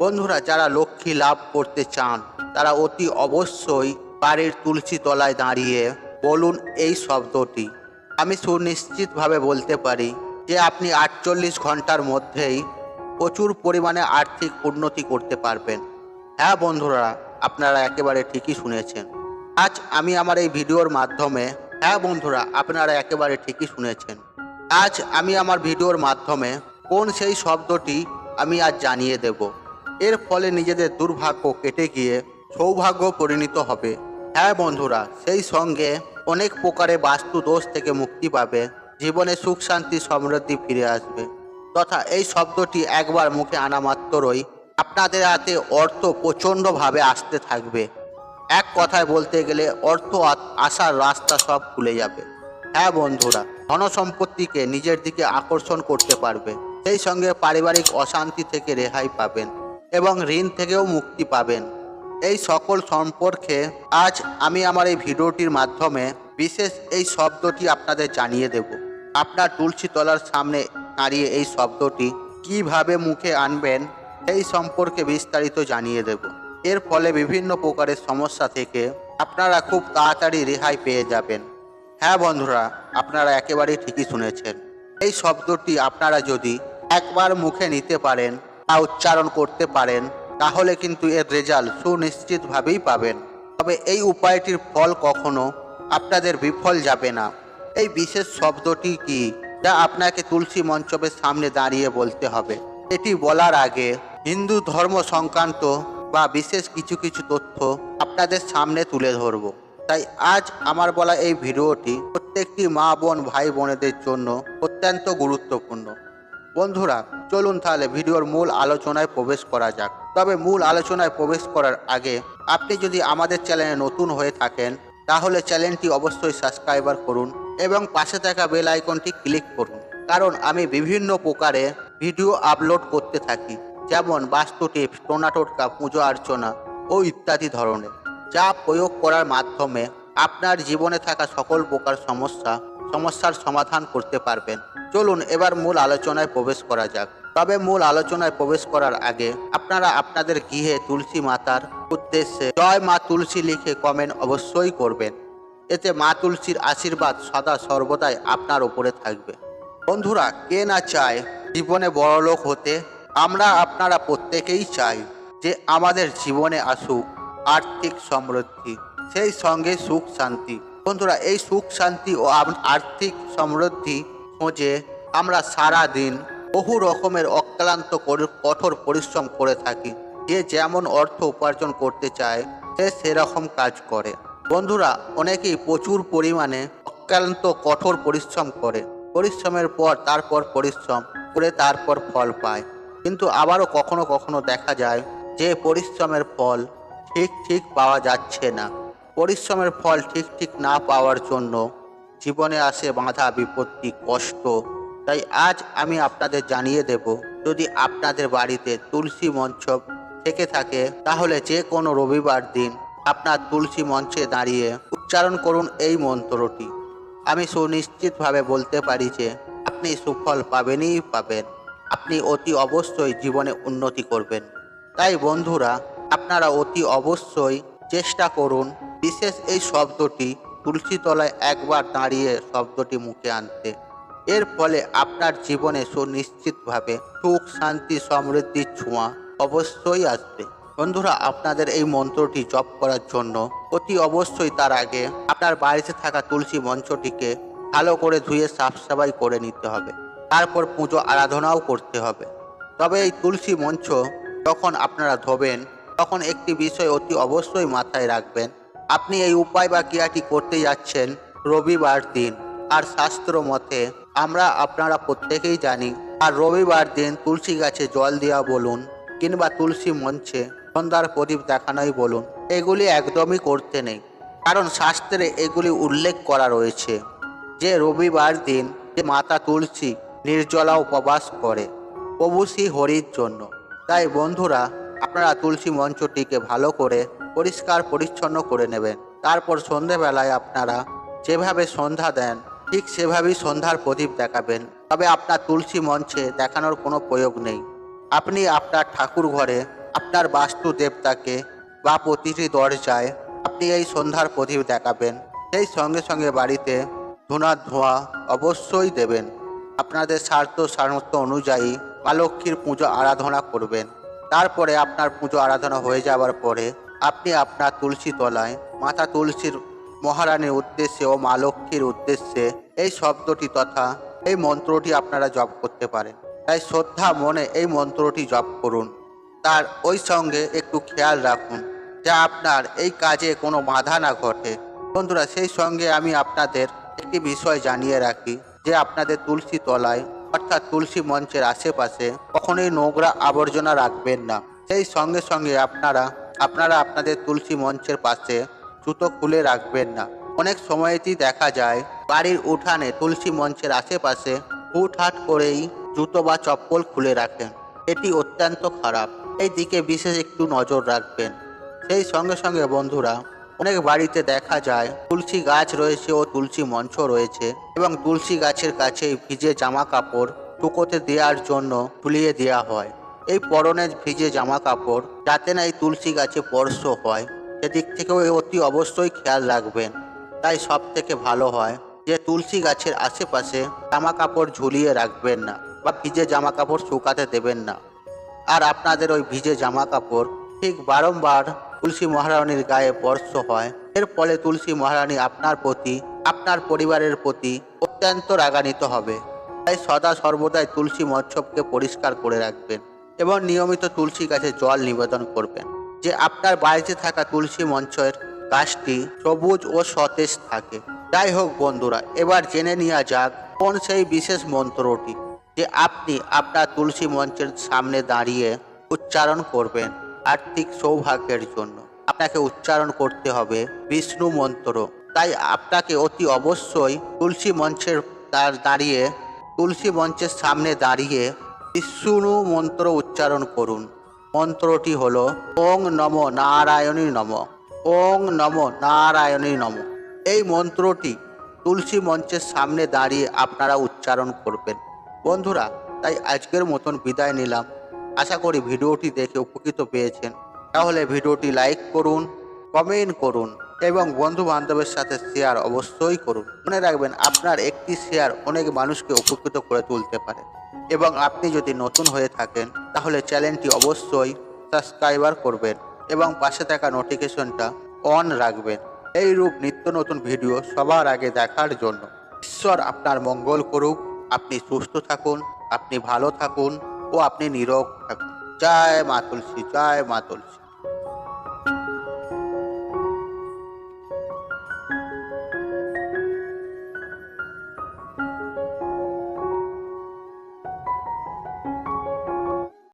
বন্ধুরা, যারা লক্ষ্মী লাভ করতে চান তারা অতি অবশ্যই বাড়ির তুলসী তলায় দাঁড়িয়ে বলুন এই শব্দটি। আমি সুনিশ্চিতভাবে বলতে পারি যে আপনি 48 ঘন্টার মধ্যেই প্রচুর পরিমাণে আর্থিক উন্নতি করতে পারবেন। হ্যাঁ বন্ধুরা, আপনারা একেবারে ঠিকই শুনেছেন। আজ আমি আমার এই ভিডিওর মাধ্যমে হ্যাঁ বন্ধুরা, আপনারা একেবারে ঠিকই শুনেছেন। আজ আমি আমার ভিডিওর মাধ্যমে কোন সেই শব্দটি আমি আজ জানিয়ে দেব। এর ফলে নিজেদের দুর্ভাগ্য কেটে গিয়ে সৌভাগ্য পরিণত হবে। হ্যাঁ বন্ধুরা, সেই সঙ্গে অনেক প্রকারে বাস্তু দোষ থেকে মুক্তি পাবে, জীবনে সুখ শান্তি সমৃদ্ধি ফিরে আসবে। তথা এই শব্দটি একবার মুখে আনা মাত্রই আপনাদের হাতে অর্থ প্রচণ্ডভাবে আসতে থাকবে। এক কথায় বলতে গেলে অর্থ আসার রাস্তা সব খুলে যাবে। হ্যাঁ বন্ধুরা, ধনসম্পত্তিকে নিজের দিকে আকর্ষণ করতে পারবে। সেই সঙ্গে পারিবারিক অশান্তি থেকে রেহাই পাবেন এবং ঋণ থেকেও মুক্তি পাবেন। এই সকল সম্পর্কে আজ আমি আমার এই ভিডিওটির মাধ্যমে বিশেষ এই শব্দটি আপনাদের জানিয়ে দেব। আপনার তুলসী তলার সামনে দাঁড়িয়ে এই শব্দটি কিভাবে মুখে আনবেন এই সম্পর্কে বিস্তারিত জানিয়ে দেব। এর ফলে বিভিন্ন প্রকারের সমস্যা থেকে আপনারা খুব তাড়াতাড়ি রেহাই পেয়ে যাবেন। হ্যাঁ বন্ধুরা, আপনারা একেবারেই ঠিকই শুনেছেন। এই শব্দটি আপনারা যদি একবার মুখে নিতে পারেন বা উচ্চারণ করতে পারেন তাহলে কিন্তু এর রেজাল্ট সুনিশ্চিতভাবেই পাবেন। তবে এই উপায়টির ফল কখনো আপনাদের বিফল যাবে না। এই বিশেষ শব্দটি কি, যা আপনাকে তুলসী মঞ্চপের সামনে দাঁড়িয়ে বলতে হবে। এটি বলার আগে হিন্দু ধর্ম সংক্রান্ত বা বিশেষ কিছু কিছু তথ্য আপনাদের সামনে তুলে ধরব। তাই আজ আমার বলা এই ভিডিওটি প্রত্যেকটি মা বোন ভাই বোনেদের জন্য অত্যন্ত গুরুত্বপূর্ণ। বন্ধুরা, চলুন তাহলে ভিডিওর মূল আলোচনায় প্রবেশ করা যাক। তবে মূল আলোচনায় প্রবেশ করার আগে আপনি যদি আমাদের চ্যানেলে নতুন হয়ে থাকেন তাহলে চ্যানেলটি অবশ্যই সাবস্ক্রাইবার করুন এবং পাশে থাকা বেল আইকনটি ক্লিক করুন। কারণ আমি বিভিন্ন প্রকারে ভিডিও আপলোড করতে থাকি, যেমন বাস্তু টিপস, টোনা টোটকা, পুজো অর্চনা ও ইত্যাদি ধরনের, যা প্রয়োগ করার মাধ্যমে আপনার জীবনে থাকা সকল প্রকার সমস্যার সমাধান করতে পারবেন। চলুন এবার মূল আলোচনায় প্রবেশ করা যাক। তবে মূল আলোচনায় প্রবেশ করার আগে আপনারা আপনাদের গৃহে তুলসী মাতার উদ্দেশ্যে জয় মা তুলসী লিখে কমেন্ট অবশ্যই করবেন। এতে মা তুলসীর আশীর্বাদ সদা সর্বদাই আপনার উপরে থাকবে। বন্ধুরা, কে না চায় জীবনে বড়লোক হতে? আমরা আপনারা প্রত্যেকেই চাই যে আমাদের জীবনে আসুক আর্থিক সমৃদ্ধি, সেই সঙ্গে সুখ শান্তি। বন্ধুরা, এই সুখ শান্তি ও আর্থিক সমৃদ্ধি খোঁজে আমরা সারা দিন বহু রকমের অক্লান্ত কঠোর পরিশ্রম করে থাকি। যে যেমন অর্থ উপার্জন করতে চায় সে সেরকম কাজ করে। বন্ধুরা, অনেকেই প্রচুর পরিমাণে অক্লান্ত কঠোর পরিশ্রম করে, পরিশ্রমের পর তারপর পরিশ্রম করে তারপর ফল পায়। কিন্তু আবারও কখনো কখনো দেখা যায় যে পরিশ্রমের ফল ঠিক পাওয়া যাচ্ছে না। পরিশ্রমের ফল ঠিক না পাওয়ার জন্য জীবনে আসে বাধা বিপত্তি, কষ্ট। তাই আজ আমি আপনাদের জানিয়ে দেব, যদি আপনাদের বাড়িতে তুলসী মঞ্চ থেকে থাকে তাহলে যে কোনো রবিবার দিন আপনার তুলসী মঞ্চে দাঁড়িয়ে উচ্চারণ করুন এই মন্ত্রটি। আমি সুনিশ্চিতভাবে বলতে পারি যে আপনি সুফল পাবেনই পাবেন। আপনি অতি অবশ্যই জীবনে উন্নতি করবেন। তাই বন্ধুরা, আপনারা অতি অবশ্যই চেষ্টা করুন বিশেষ এই শব্দটি তুলসী তলায় একবার দাঁড়িয়ে শব্দটি মুখে আনতে। এর ফলে আপনার জীবনে সুনিশ্চিতভাবে সুখ শান্তি সমৃদ্ধির ছোঁয়া অবশ্যই আসবে। বন্ধুরা, আপনাদের এই মন্ত্রটি জপ করার জন্য অতি অবশ্যই তার আগে আপনার বাড়িতে থাকা তুলসী মঞ্চটিকে ভালো করে ধুয়ে সাফ সাফাই করে নিতে হবে। তারপর পুজো আরাধনাও করতে হবে। তবে এই তুলসী মঞ্চ যখন আপনারা ধোবেন তখন একটি বিষয় অতি অবশ্যই মাথায় রাখবেন। আপনি এই উপায় বা ক্রিয়াটি করতে যাচ্ছেন রবিবার দিন। আর শাস্ত্র মতে আপনারা প্রত্যেকেই জানি, আর রবিবার দিন তুলসী গাছে জল দেওয়া বলুন কিংবা তুলসী মঞ্চে সন্ধ্যার প্রদীপ দেখানোই বলুন, এগুলি একদমই করতে নেই। কারণ শাস্ত্রে এগুলি উল্লেখ করা রয়েছে যে রবিবার দিন যে মাতা তুলসী নির্জলা উপবাস করে প্রভু শ্রী হরির জন্য। তাই বন্ধুরা, আপনারা তুলসী মঞ্চটিকে ভালো করে পরিষ্কার পরিচ্ছন্ন করে নেবেন। তারপর সন্ধেবেলায় আপনারা যেভাবে সন্ধ্যা দেন ঠিক সেভাবেই সন্ধ্যার প্রদীপ দেখাবেন। তবে আপনার তুলসী মঞ্চে দেখানোর কোনো প্রয়োগ নেই। আপনি আপনার ঠাকুর ঘরে আপনার বাস্তু দেবতাকে বা প্রতিটি দরজায় আপনি এই সন্ধ্যার প্রদীপ দেখাবেন। সেই সঙ্গে সঙ্গে বাড়িতে ধূনার ধোঁয়া অবশ্যই দেবেন। আপনাদের সামর্থ্য অনুযায়ী মা লক্ষ্মীর পুজো আরাধনা করবেন। তারপরে আপনার পুজো আরাধনা হয়ে যাওয়ার পরে আপনি আপনার তুলসী তলায় মাতা তুলসীর মহারানীর উদ্দেশ্যে ও মা লক্ষ্মীর উদ্দেশ্যে এই শব্দটি তথা এই মন্ত্রটি আপনারা জপ করতে পারেন। তাই শ্রদ্ধা মনে এই মন্ত্রটি জপ করুন। তার ওই সঙ্গে একটু খেয়াল রাখুন যা আপনার এই কাজে কোনো বাধা না ঘটে। বন্ধুরা, সেই সঙ্গে আমি আপনাদের একটি বিষয় জানিয়ে রাখি যে আপনাদের তুলসী তলায় অর্থাৎ তুলসী মঞ্চের আশেপাশে কখনোই নোংরা আবর্জনা রাখবেন না। সেই সঙ্গে সঙ্গে আপনারা আপনাদের তুলসী মঞ্চের পাশে জুতো খুলে রাখবেন না। অনেক সময়তেই দেখা যায় বাড়ির উঠানে তুলসী মঞ্চের আশেপাশে হুটহাট করেই জুতো বা চপ্পল খুলে রাখেন। এটি অত্যন্ত খারাপ। এই দিকে বিশেষ একটু নজর রাখবেন। সেই সঙ্গে সঙ্গে বন্ধুরা, অনেক বাড়িতে দেখা যায় তুলসী গাছ রয়েছে ও তুলসী মঞ্চ রয়েছে এবং তুলসী গাছের কাছেই ভিজে জামা কাপড় শুকোতে দেওয়ার জন্য ঝুলিয়ে দেওয়া হয়। এই পরনের ভিজে জামা কাপড় যাতে না এই তুলসী গাছে স্পর্শ হয় সেদিক থেকেও অতি অবশ্যই খেয়াল রাখবেন। তাই সব থেকে ভালো হয় যে তুলসী গাছের আশেপাশে জামা কাপড় ঝুলিয়ে রাখবেন না বা ভিজে জামা কাপড় শুকাতে দেবেন না। আর আপনাদের ওই ভিজে জামা কাপড় ঠিক বারংবার তুলসী মহারানীর গায়ে স্পর্শ হয়। এর ফলে তুলসী মহারানী আপনার প্রতি, আপনার পরিবারের প্রতি অত্যন্ত রাগান্বিত হবে। তাই সদা সর্বদাই তুলসী মঞ্চকে পরিষ্কার করে রাখবেন এবং নিয়মিত তুলসী গাছে জল নিবেদন করবেন যে আপনার বাড়িতে থাকা তুলসী মঞ্চের গাছটি সবুজ ও সতেজ থাকে। যাই হোক বন্ধুরা, এবার জেনে নেওয়া যাক কোন সেই বিশেষ মন্ত্রটি যে আপনি আপনার তুলসী মঞ্চের সামনে দাঁড়িয়ে উচ্চারণ করবেন। আর্থিক সৌভাগ্যের জন্য আপনাকে উচ্চারণ করতে হবে বিষ্ণু মন্ত্র। তাই আপনাকে অতি অবশ্যই তুলসী মঞ্চের সামনে দাঁড়িয়ে বিষ্ণু মন্ত্র উচ্চারণ করুন। মন্ত্রটি হলো ওং নমো নারায়ণী নম, ওং নমো নারায়ণী নম। এই মন্ত্রটি তুলসী মঞ্চের সামনে দাঁড়িয়ে আপনারা উচ্চারণ করবেন। বন্ধুরা, তাই আজকের মতন বিদায় নিলাম। আশা করি ভিডিওটি দেখে উপকৃত পেয়েছেন। তাহলে ভিডিওটি লাইক করুন, কমেন্ট করুন এবং বন্ধু বান্ধবের সাথে শেয়ার অবশ্যই করুন। মনে রাখবেন, আপনার একটি শেয়ার অনেক মানুষকে উপকৃত করে তুলতে পারে। এবং আপনি যদি নতুন হয়ে থাকেন তাহলে চ্যানেলটি অবশ্যই সাবস্ক্রাইবার করবেন এবং পাশে থাকা নোটিফিকেশনটা অন রাখবেন। এই রূপ নিত্য নতুন ভিডিও সবার আগে দেখার জন্য। ঈশ্বর আপনার মঙ্গল করুক। আপনি সুস্থ থাকুন, আপনি ভালো থাকুন ও আপনি নিরোগ থাকুন। জয় মা তুলসী, জয় মা তুলসী।